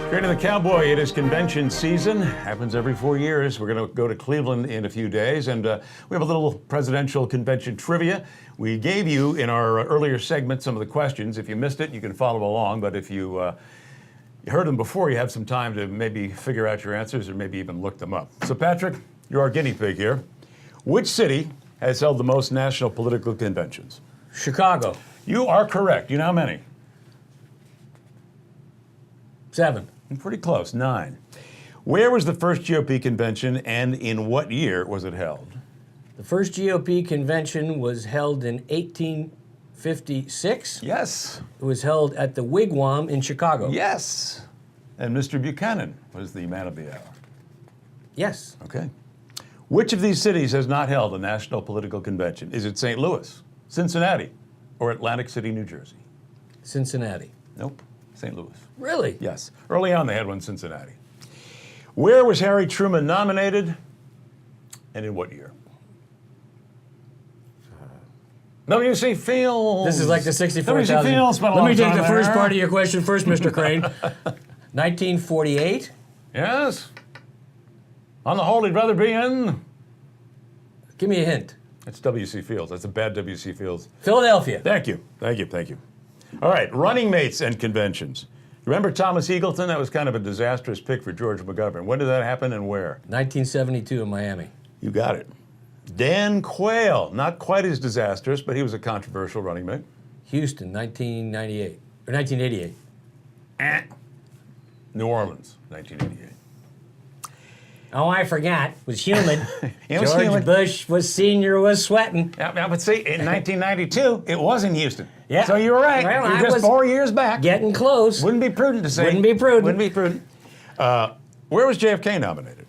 Training the Cowboy, it is convention season. Happens every 4 years. We're going to go to Cleveland in a few days, and we have a little presidential convention trivia. We gave you in our earlier segment some of the questions. If you missed it, you can follow along, but if you heard them before, you have some time to maybe figure out your answers or maybe even look them up. So Patrick, you're our guinea pig here. Which city has held the most national political conventions? Chicago. You are correct. You know how many? 7. Pretty close, 9. Where was the first GOP convention and in what year was it held? The first GOP convention was held in 1856. Yes. It was held at the Wigwam in Chicago. Yes. And Mr. Buchanan was the man of the hour. Yes. Okay. Which of these cities has not held a national political convention? Is it St. Louis, Cincinnati, or Atlantic City, New Jersey? Cincinnati. Nope. St. Louis. Really? Yes. Early on, they had one in Cincinnati. Where was Harry Truman nominated, and in what year? W.C. Fields. This is like the 64,000. W.C. Fields spent a Let long me take time the first there. part of your question first, Mr. Crane. 1948. Yes. On the whole, he'd rather be in. Give me a hint. It's W.C. Fields. That's a bad W.C. Fields. Philadelphia. Thank you. Thank you. Thank you. All right, running mates and conventions. Remember Thomas Eagleton? That was kind of a disastrous pick for George McGovern. When did that happen and where? 1972 in Miami. You got it. Dan Quayle, not quite as disastrous, but he was a controversial running mate. Houston, 1998. Or 1988. New Orleans, 1988. Oh, I forgot. It was humid. It was George humid. Bush was senior, was sweating. Yeah, but see, in 1992, it was in Houston. Yeah. So you were right. Well, You're I just was 4 years back. Getting close. Wouldn't be prudent to say. Wouldn't be prudent. Wouldn't be prudent. Where was JFK nominated?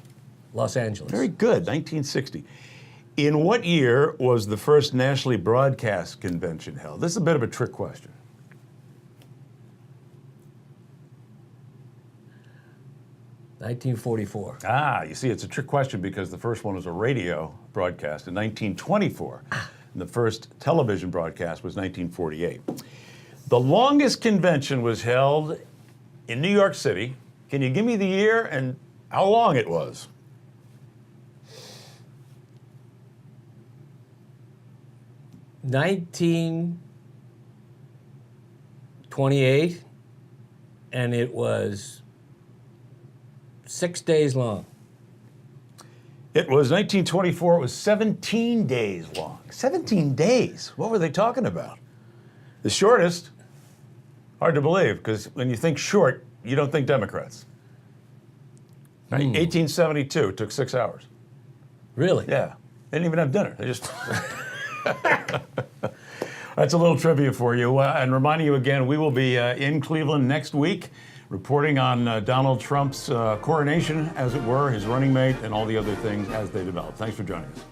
Los Angeles. Very good, 1960. In what year was the first nationally broadcast convention held? This is a bit of a trick question. 1944. You see, it's a trick question because the first one was a radio broadcast in 1924. And the first television broadcast was 1948. The longest convention was held in New York City. Can you give me the year and how long it was? $1928, and it was 6 days long. It was 1924. It was 17 days long. 17 days. What were they talking about? The shortest, hard to believe, because when you think short, you don't think Democrats. Right? 1872, it took 6 hours. Really? Yeah. They didn't even have dinner. They just... That's a little trivia for you. And reminding you again, we will be in Cleveland next week, reporting on Donald Trump's coronation, as it were, his running mate, and all the other things as they develop. Thanks for joining us.